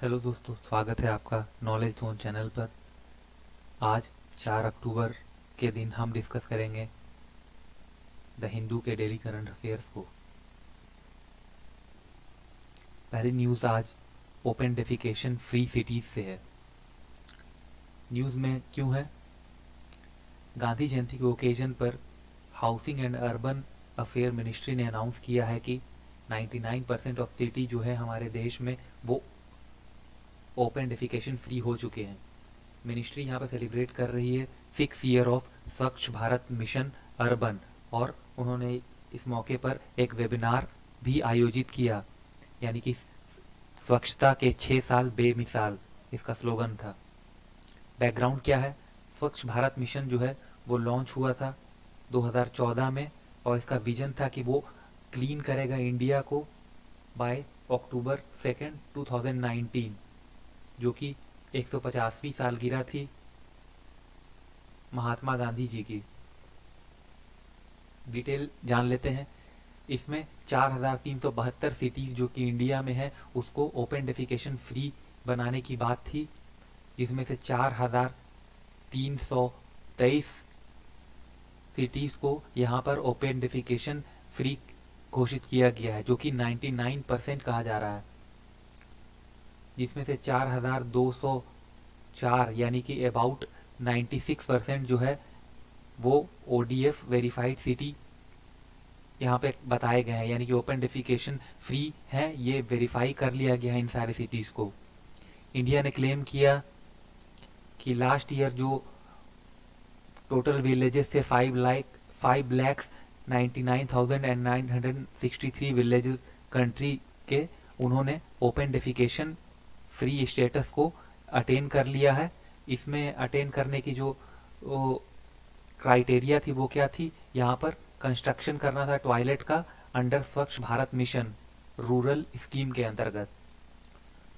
Hello दोस्तों, स्वागत है आपका नॉलेज जोन चैनल पर। आज 4 अक्टूबर के दिन हम डिस्कस करेंगे द हिंदू के डेली करंट अफेयर्स को। पहली न्यूज़ आज ओपन डेफिकेशन फ्री सिटीज से है। न्यूज़ में क्यों है? गांधी जयंती के ओकेजन पर housing and urban affair ministry ने अनाउंस किया है कि 99% ऑफ सिटी जो है हमारे देश में वो ओपन डेफिकेशन फ्री हो चुके हैं। मिनिस्ट्री यहाँ पर सेलिब्रेट कर रही है 6 ईयर ऑफ स्वच्छ भारत मिशन अर्बन, और उन्होंने इस मौके पर एक वेबिनार भी आयोजित किया, यानी कि स्वच्छता के 6 साल बेमिसाल, इसका स्लोगन था। बैकग्राउंड क्या है? स्वच्छ भारत मिशन जो है वो लॉन्च हुआ था 2014 में, और इसका विजन था कि वो क्लीन करेगा इंडिया को बाय अक्टूबर 2, 2019, जो कि 150वीं सालगिरह थी महात्मा गांधी जी की। डिटेल जान लेते हैं। इसमें 4372 सिटीज जो कि इंडिया में है उसको ओपन डेफिकेशन फ्री बनाने की बात थी, जिसमें से 4323 सिटीज को यहाँ पर ओपन डेफिकेशन फ्री घोषित किया गया है, जो कि 99% कहा जा रहा है। जिसमें से 4204 यानी कि अबाउट 96% जो है वो ODF वेरीफाइड सिटी यहाँ पे बताए गए हैं, यानी कि ओपन डेफिकेशन फ्री है, ये वेरीफाई कर लिया गया है इन सारे सिटीज को। इंडिया ने क्लेम किया कि लास्ट ईयर जो टोटल विलेजेस थे 5,99,963 विलेजेस कंट्री के, उन्होंने ओपन डेफिकेशन फ्री स्टेटस को अटेन कर लिया है। इसमें अटेन करने की जो क्राइटेरिया थी वो क्या थी? यहाँ पर कंस्ट्रक्शन करना था टॉयलेट का अंडर स्वच्छ भारत मिशन रूरल स्कीम के अंतर्गत।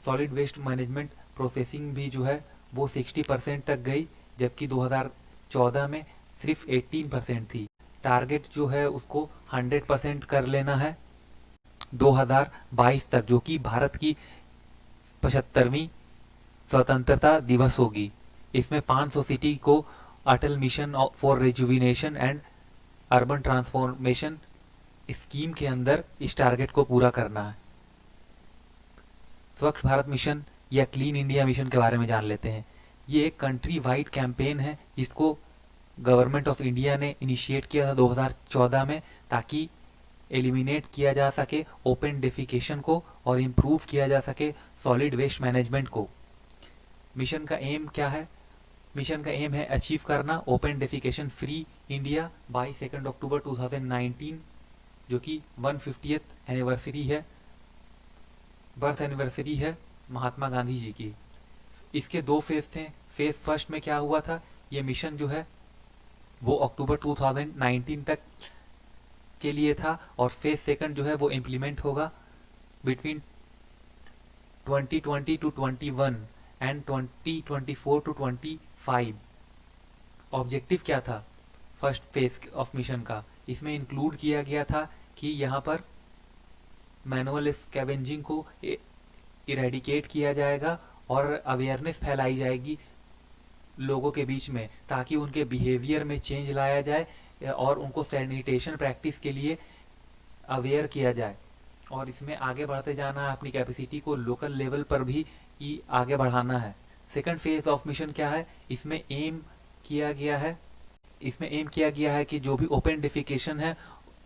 सॉलिड वेस्ट मैनेजमेंट प्रोसेसिंग भी जो है वो 60% तक गई, जबकि 2014 में सिर्फ 18% थी। टारगेट जो है उसको 100% कर लेना है 2022 तक, जो कि भारत की 75वीं स्वतंत्रता दिवस होगी। इसमें 500 सिटी को Atal mission for rejuvenation and urban transformation scheme के अंदर इस टारगेट को पूरा करना है। स्वच्छ भारत मिशन या क्लीन इंडिया मिशन के बारे में जान लेते हैं। ये एक कंट्री वाइड कैंपेन है जिसको गवर्नमेंट ऑफ इंडिया ने इनिशिएट किया था 2014 में, ताकि एलिमिनेट किया जा सके ओपन डेफिकेशन को और इम्प्रूव किया जा सके सॉलिड वेस्ट मैनेजमेंट को। मिशन का एम क्या है? मिशन का एम है अचीव करना open defecation free India by 2 अक्टूबर 2019, जो कि 150th एनिवर्सरी है, बर्थ एनिवर्सरी है महात्मा गांधी जी की। इसके 2 फेज थे। फेज फर्स्ट में क्या हुआ था? ये मिशन जो है वो अक्टूबर 2019 तक के लिए था, और फेज सेकंड जो है वो इम्प्लीमेंट होगा between 2020 to 21 and 2024 to 25। Objective क्या था फर्स्ट फेज ऑफ मिशन का? इसमें इंक्लूड किया गया था कि यहाँ पर मैनुअल स्कैवेंजिंग को इरेडिकेट किया जाएगा और अवेयरनेस फैलाई जाएगी लोगों के बीच में, ताकि उनके बिहेवियर में चेंज लाया जाए और उनको सैनिटेशन प्रैक्टिस के लिए अवेयर किया जाए। और इसमें आगे बढ़ते जाना है, अपनी कैपेसिटी को लोकल लेवल पर भी आगे बढ़ाना है। सेकंड फेज ऑफ मिशन क्या है? इसमें एम किया गया है कि जो भी ओपन डेफिकेशन है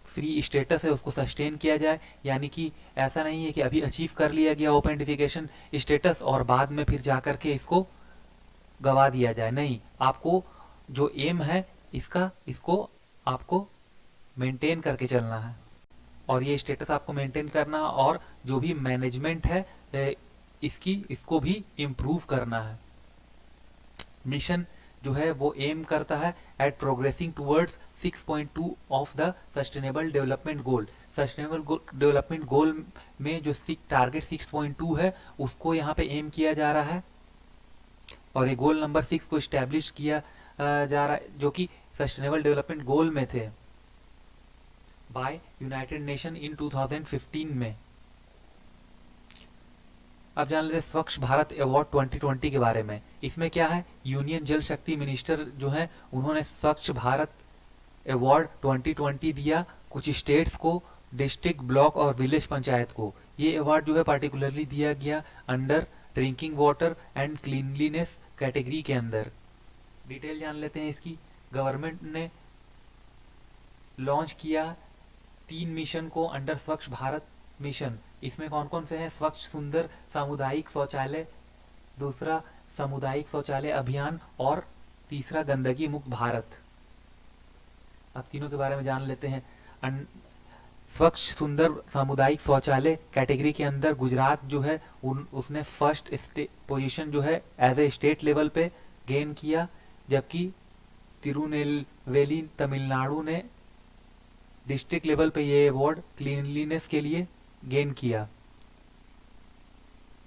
फ्री स्टेटस है उसको सस्टेन किया जाए, यानी कि ऐसा नहीं है कि अभी अचीव कर लिया गया ओपन डेफिकेशन स्टेटस और बाद में फिर जाकर के इसको गवा दिया जाए। नहीं, आपको जो एम है इसको आपको मेंटेन करके चलना है, और ये स्टेटस आपको मेंटेन करना, और जो भी मैनेजमेंट है इसको भी इम्प्रूव करना है। मिशन जो है वो एम करता है at progressing towards 6.2 of the sustainable development goal. Sustainable development goal में जो टारगेट 6.2 है उसको यहाँ पे एम किया जा रहा है, और ये गोल नंबर 6 को स्टैब्लिश किया जा रहा है, जो कि सस्टेनेबल डेवलपमेंट गोल में थे बाय यूनाइटेड नेशन इन 2015 में। अब जान लेते हैं स्वच्छ भारत अवार्ड 2020 के बारे में। इसमें क्या है, यूनियन जल शक्ति मिनिस्टर जो है उन्होंने स्वच्छ भारत अवार्ड 2020 दिया कुछ स्टेट्स को, डिस्ट्रिक्ट, ब्लॉक और विलेज पंचायत को। ये अवार्ड जो है पार्टिकुलरली दिया गया under drinking water and cleanliness category के अंदर। डिटेल जान लेते हैं इसकी। गवर्नमेंट ने लॉन्च किया 3 मिशन को अंडर स्वच्छ भारत मिशन। इसमें कौन कौन से हैं, स्वच्छ सुंदर सामुदायिक शौचालय, दूसरा सामुदायिक शौचालय अभियान और तीसरा गंदगी मुक्त भारत। अब तीनों के बारे में जान लेते हैं। स्वच्छ सुंदर सामुदायिक शौचालय कैटेगरी के अंदर गुजरात जो है उसने फर्स्ट पोजीशन जो है एज ए स्टेट लेवल पे गेन किया, जबकि तिरुनेलवेली तमिलनाडु ने डिस्ट्रिक्ट लेवल पे ये अवार्ड क्लीनलीनेस के लिए गेन किया।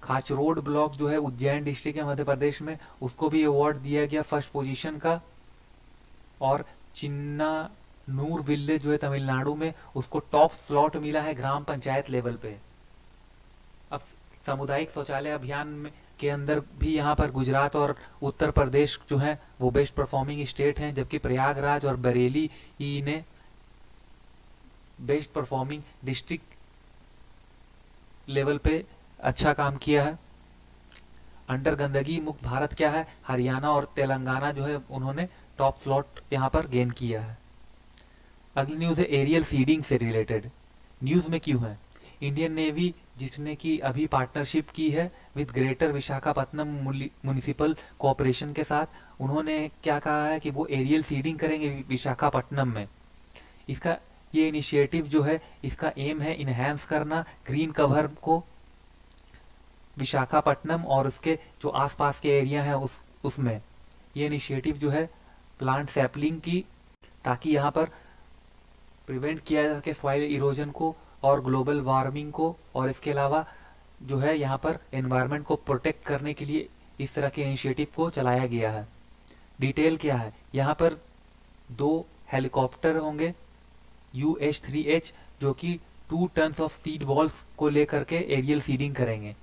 खाचरोड ब्लॉक जो है उज्जैन डिस्ट्रिक्ट है मध्य प्रदेश में, उसको भी अवार्ड दिया गया फर्स्ट पोजीशन का। और चिन्नानूर विलेज जो है तमिलनाडु में, उसको टॉप स्लॉट मिला है ग्राम पंचायत लेवल पे। अब सामुदायिक शौचालय अभियान के अंदर भी यहाँ पर गुजरात और उत्तर प्रदेश जो है वो बेस्ट परफॉर्मिंग स्टेट हैं, जबकि प्रयागराज और बरेली ने बेस्ट परफॉर्मिंग डिस्ट्रिक्ट लेवल पे अच्छा काम किया है। अंडर गंदगी मुक्त भारत क्या है, हरियाणा और तेलंगाना जो है उन्होंने टॉप स्लॉट यहाँ पर गेन किया है। अगली न्यूज है एरियल सीडिंग से रिलेटेड। न्यूज में क्यों है, इंडियन नेवी जिसने की अभी पार्टनरशिप की है with greater Visakhapatnam municipal corporation के साथ, उन्होंने क्या कहा है कि वो एरियल सीडिंग करेंगे विशाखापट्टनम में। इसका ये इनिशिएटिव जो है इसका एम है इनहेंस करना ग्रीन कवर को विशाखापट्टनम और उसके जो आसपास के एरिया है उसमें। ये इनिशिएटिव जो है प्लांट सैपलिंग की, ताकि यहाँ पर प्रिवेंट किया जा सके सॉइल इरोजन को और ग्लोबल वार्मिंग को, और इसके अलावा जो है यहाँ पर एनवायरनमेंट को प्रोटेक्ट करने के लिए इस तरह के इनिशिएटिव को चलाया गया है। डिटेल क्या है, यहाँ पर 2 हेलीकॉप्टर होंगे UH-3H जो कि 2 टन ऑफ सीड बॉल्स को लेकर के एरियल सीडिंग करेंगे।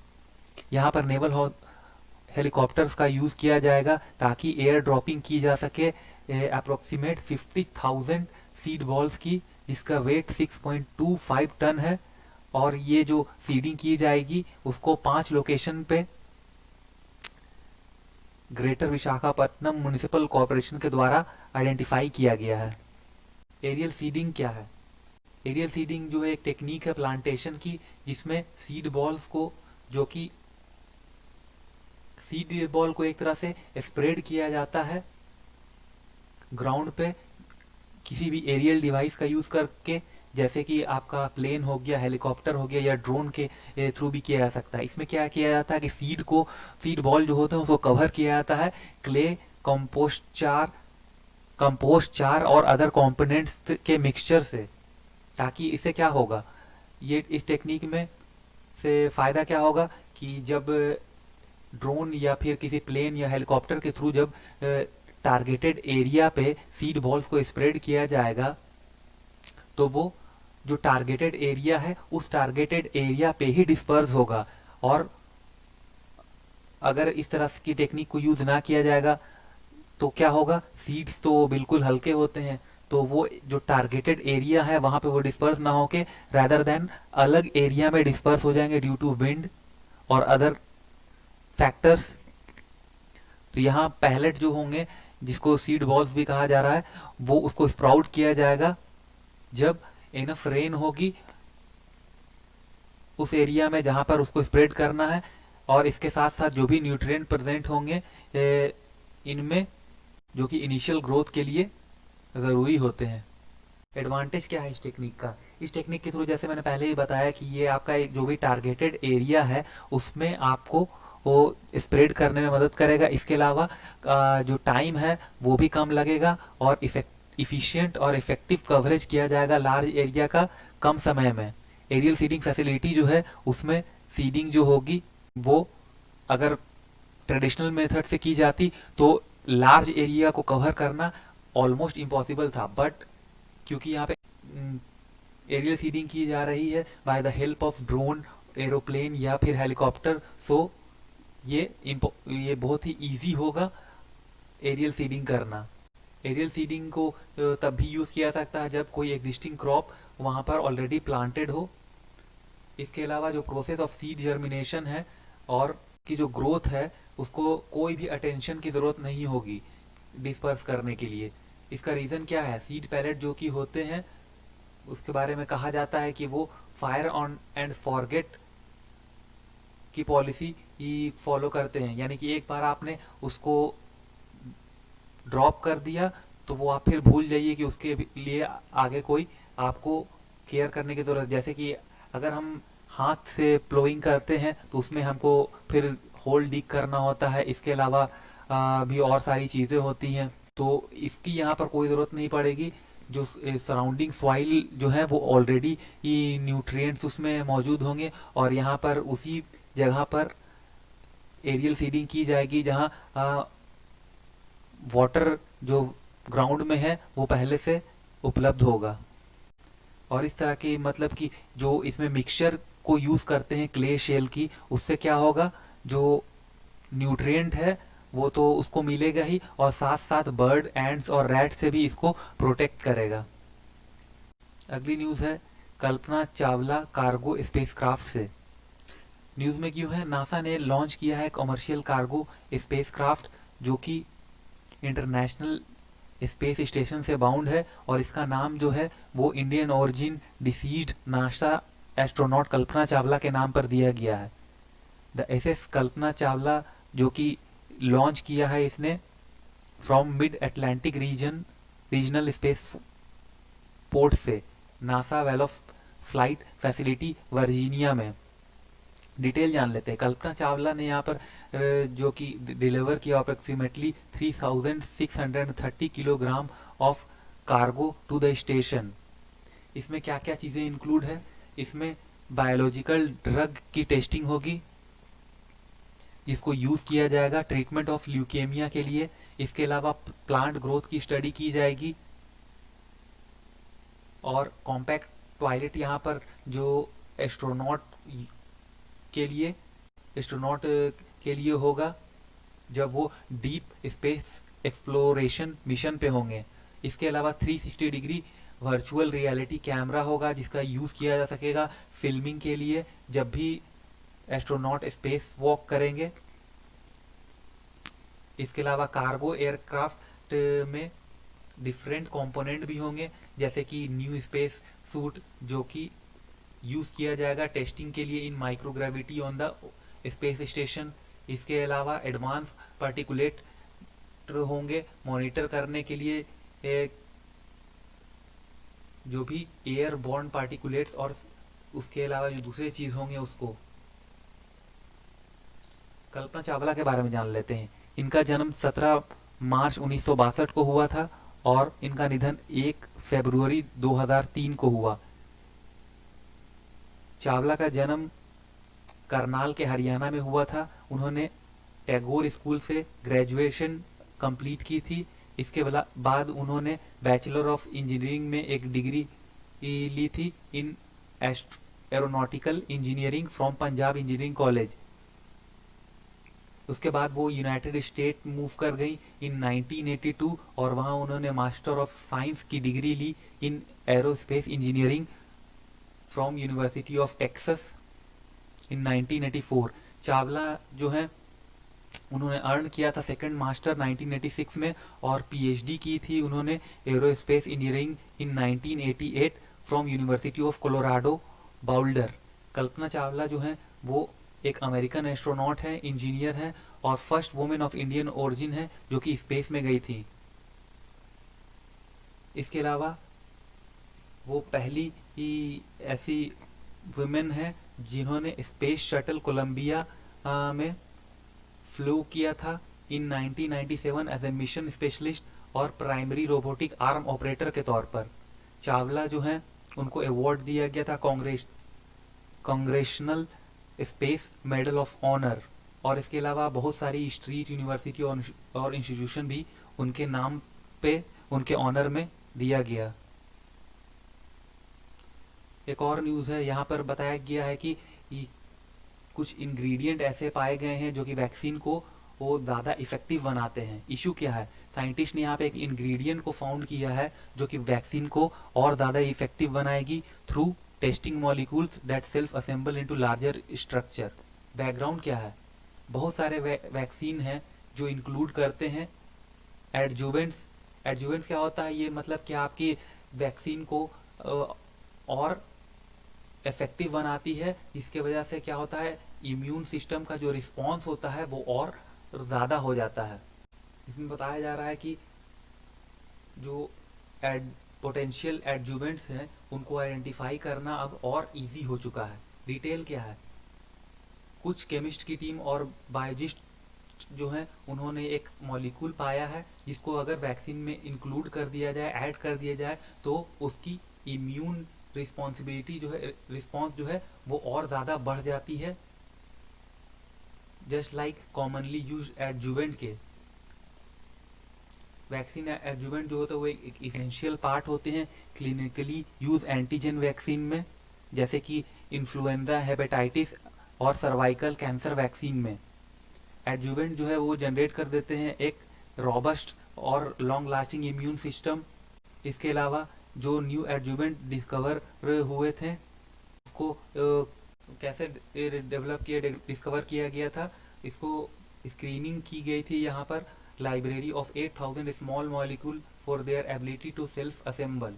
यहाँ पर नेवल हेलीकॉप्टर्स का यूज किया जाएगा ताकि एयर ड्रॉपिंग की जा सके अप्रोक्सीमेट 50,000 सीड बॉल्स की, जिसका वेट 6.25 टन है। और ये जो सीडिंग की जाएगी उसको 5 लोकेशन पे ग्रेटर विशाखापट्टनम म्युनिसिपल कॉर्पोरेशन के द्वारा आइडेंटिफाई किया गया है। एरियल सीडिंग क्या है, एरियल सीडिंग जो है एक टेक्निक है प्लांटेशन की, जिसमें सीड बॉल्स को जो कि सीड बॉल को एक तरह से स्प्रेड किया जाता है ग्राउंड पे किसी भी एरियल डिवाइस का यूज करके, जैसे कि आपका प्लेन हो गया, हेलीकॉप्टर हो गया या ड्रोन के थ्रू भी किया जा सकता है। इसमें क्या किया जाता है कि सीड बॉल जो होते हैं उसको कवर किया जाता है क्ले, कंपोस्ट चार और अदर कंपोनेंट्स के मिक्सचर से, ताकि इससे क्या होगा, ये इस टेक्निक में से फायदा क्या होगा कि जब ड्रोन या फिर किसी प्लेन या हेलीकॉप्टर के थ्रू जब टारगेटेड एरिया पे सीड बॉल्स को स्प्रेड किया जाएगा, तो वो जो टारगेटेड एरिया है उस टारगेटेड एरिया पे ही डिस्पर्स होगा। और अगर इस तरह की टेक्निक को यूज ना किया जाएगा तो क्या होगा, सीड्स तो बिल्कुल हल्के होते हैं, तो वो जो टारगेटेड एरिया है वहां पे वो डिस्पर्स ना होके रादर देन अलग एरिया में डिस्पर्स हो जाएंगे ड्यू टू विंड और अदर फैक्टर्स। तो यहाँ पैलेट जो होंगे, जिसको सीड बॉल्स भी कहा जा रहा है, वो उसको स्प्राउट किया जाएगा जब इनफ रेन होगी उस एरिया में जहां पर उसको स्प्रेड करना है, और इसके साथ साथ जो भी न्यूट्रिएंट प्रेजेंट होंगे इनमें जो कि इनिशियल ग्रोथ के लिए जरूरी होते हैं। एडवांटेज क्या है इस टेक्निक का, इस टेक्निक के थ्रू जैसे मैंने पहले ही बताया कि ये आपका जो भी टारगेटेड एरिया है उसमें आपको वो स्प्रेड करने में मदद करेगा। इसके अलावा जो टाइम है वो भी कम लगेगा और इफिशिएंट और इफेक्टिव कवरेज किया जाएगा लार्ज एरिया का कम समय में। एरियल सीडिंग फैसिलिटी जो है उसमें सीडिंग जो होगी वो अगर ट्रेडिशनल मेथड से की जाती तो लार्ज एरिया को कवर करना ऑलमोस्ट इम्पॉसिबल था, बट क्योंकि यहाँ पे एरियल सीडिंग की जा रही है by the help of drone aeroplane या फिर हेलीकॉप्टर, सो ये बहुत ही इजी होगा एरियल सीडिंग करना। एरियल सीडिंग को तब भी यूज किया सकता है जब कोई एग्जिस्टिंग क्रॉप वहां पर ऑलरेडी प्लांटेड हो। इसके अलावा जो प्रोसेस ऑफ सीड जर्मिनेशन है और की जो ग्रोथ है उसको कोई भी अटेंशन की जरूरत नहीं होगी डिस्पर्स करने के लिए। इसका रीजन क्या है, सीड पैलेट जो कि होते हैं उसके बारे में कहा जाता है कि वो फायर ऑन एंड फॉरगेट की पॉलिसी ही फॉलो करते हैं, यानी कि एक बार आपने उसको ड्रॉप कर दिया तो वो आप फिर भूल जाइए कि उसके लिए आगे कोई आपको केयर करने की जरूरत। जैसे कि अगर हम हाथ से प्लोइंग करते हैं तो उसमें हमको फिर होल डिग करना होता है, इसके अलावा भी और सारी चीजें होती हैं, तो इसकी यहाँ पर कोई जरूरत नहीं पड़ेगी। जो सराउंडिंग सॉइल जो है वो ऑलरेडी ये न्यूट्रिएंट्स उसमें मौजूद होंगे और यहाँ पर उसी जगह पर एरियल सीडिंग की जाएगी जहाँ वाटर जो ग्राउंड में है वो पहले से उपलब्ध होगा। और इस तरह की मतलब कि जो इसमें मिक्सचर को यूज करते हैं क्ले शेल की, उससे क्या होगा, जो न्यूट्रिएंट है वो तो उसको मिलेगा ही और साथ साथ बर्ड, एंड्स और रैट से भी इसको प्रोटेक्ट करेगा। अगली न्यूज है कल्पना चावला कार्गो स्पेसक्राफ्ट से। न्यूज में क्यों है, नासा ने लॉन्च किया है कमर्शियल कार्गो स्पेसक्राफ्ट जो कि इंटरनेशनल स्पेस स्टेशन से बाउंड है और इसका नाम जो है वो Indian origin deceased NASA astronaut Kalpana Chawla के नाम पर दिया गया है। द एसएस कल्पना चावला जो कि लॉन्च किया है इसने from mid Atlantic regional space port से NASA Wallops flight facility Virginia में। डिटेल जान लेते हैं। कल्पना चावला ने यहाँ पर जो कि डिलीवर किया approximately 3630 kilogram of cargo to the station. इसमें क्या क्या चीजें इंक्लूड है, इसमें बायोलॉजिकल ड्रग की टेस्टिंग होगी जिसको यूज किया जाएगा ट्रीटमेंट ऑफ ल्यूकेमिया के लिए। इसके अलावा प्लांट ग्रोथ की स्टडी की जाएगी और कॉम्पैक्ट टॉयलेट यहाँ पर जो एस्ट्रोनॉट के लिए होगा जब वो डीप स्पेस एक्सप्लोरेशन मिशन पे होंगे। इसके अलावा 360 डिग्री वर्चुअल रियलिटी कैमरा होगा जिसका यूज किया जा सकेगा फिल्मिंग के लिए जब भी एस्ट्रोनॉट स्पेस वॉक करेंगे। इसके अलावा कार्गो एयरक्राफ्ट में डिफरेंट कंपोनेंट भी होंगे जैसे कि न्यू स्पेस सूट जो कि यूज किया जाएगा टेस्टिंग के लिए in microgravity on the space station. इसके अलावा एडवांस पार्टिकुलेट होंगे मॉनिटर करने के लिए जो भी एयरबॉर्न पार्टिकुलेट्स और उसके अलावा जो दूसरे चीज होंगे उसको। कल्पना चावला के बारे में जान लेते हैं। इनका जन्म 17 मार्च 1962 को हुआ था और इनका निधन 1 फरवरी 2003 को हुआ। चावला का जन्म करनाल के हरियाणा में हुआ था। उन्होंने टैगोर स्कूल से ग्रेजुएशन कंप्लीट की थी। इसके बाद उन्होंने बैचलर ऑफ इंजीनियरिंग में एक डिग्री ली थी in aeronautical engineering from Punjab engineering college. उसके बाद वो यूनाइटेड स्टेट मूव कर गई इन 1982 और वहां उन्होंने मास्टर ऑफ साइंस की डिग्री ली in aerospace engineering from university of Texas in 1984। Chawla जो है उन्होंने अर्न किया था सेकंड मास्टर 1986 में और पीएचडी की थी उन्होंने aerospace engineering in 1988 from university of Colorado Boulder. Kalpana Chawla जो है वो एक अमेरिकन एस्ट्रोनॉट है, इंजीनियर है और first women of Indian origin है जो कि स्पेस में गई थी। इसके अलावा वो पहली ही ऐसी वुमेन है जिन्होंने स्पेस शटल कोलंबिया में फ्लू किया था इन 1997 एज ए मिशन स्पेशलिस्ट और प्राइमरी रोबोटिक आर्म ऑपरेटर के तौर पर। चावला जो है उनको अवार्ड दिया गया था congressional space medal of honour और इसके अलावा बहुत सारी स्ट्रीट यूनिवर्सिटी और इंस्टीट्यूशन भी उनके नाम पे उनके ऑनर में दिया गया। एक और न्यूज है, यहाँ पर बताया गया है कि कुछ इंग्रेडिएंट ऐसे पाए गए हैं जो कि वैक्सीन को वो ज़्यादा इफेक्टिव बनाते हैं। इशू क्या है, साइंटिस्ट ने यहाँ पे एक इंग्रेडिएंट को फाउंड किया है जो कि वैक्सीन को और ज़्यादा इफेक्टिव बनाएगी through testing molecules that self assemble into larger structure. Background क्या है, बहुत सारे वैक्सीन हैं जो इंक्लूड करते हैं एडजुवेंट्स। एडजुवेंट्स क्या होता है, ये मतलब कि आपकी वैक्सीन को और इफेक्टिव बनाती है, इसके वजह से क्या होता है, इम्यून सिस्टम का जो रिस्पॉन्स होता है वो और ज़्यादा हो जाता है। इसमें बताया जा रहा है कि जो पोटेंशियल एडजुवेंट्स हैं उनको आइडेंटिफाई करना अब और इजी हो चुका है। डिटेल क्या है, कुछ केमिस्ट की टीम और बायोलॉजिस्ट जो है उन्होंने एक मॉलिक्यूल पाया है जिसको अगर वैक्सीन में इंक्लूड कर दिया जाए, ऐड कर दिया जाए, तो उसकी इम्यून रिस्पॉन्सिबिलिटी जो है, रिस्पॉन्स जो है वो और ज़्यादा बढ़ जाती है, just like commonly use adjuvant के। वैक्सीन एडजुवेंट जो होता है वो एक इसेंशियल पार्ट होते हैं क्लिनिकली यूज एंटीजन वैक्सीन में, जैसे कि इन्फ्लुएंजा, हेपेटाइटिस और सर्वाइकल कैंसर वैक्सीन में। एडजुवेंट जो है वो जनरेट कर देते हैं एक रॉबस्ट और लॉन्ग लास्टिंग इम्यून सिस्टम। इसके अलावा जो न्यू एडजुवेंट डिस्कवर हुए थे उसको कैसे डेवलप किया, डिस्कवर किया गया था, इसको स्क्रीनिंग की गई थी यहाँ पर library of 8000 small molecule for their ability to self assemble.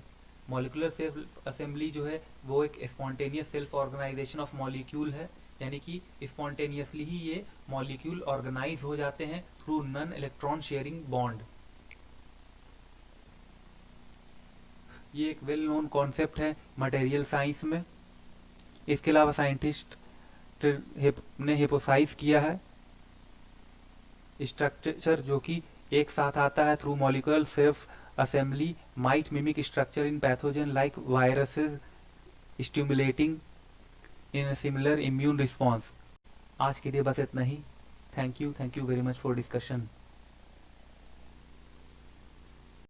Molecular self assembly जो है वो एक spontaneous self organisation of molecule है, यानी कि स्पॉन्टेनियसली ही ये मॉलिक्यूल ऑर्गेनाइज हो जाते हैं through non electron sharing bond. ये एक वेल नोन कॉन्सेप्ट है मटेरियल साइंस में। इसके अलावा साइंटिस्ट ने हिपोसाइज किया है स्ट्रक्चर जो कि एक साथ आता है through molecular self assembly might mimic structure in pathogen like viruses stimulating in similar immune response. आज के लिए बस इतना ही। Thank you very much for discussion.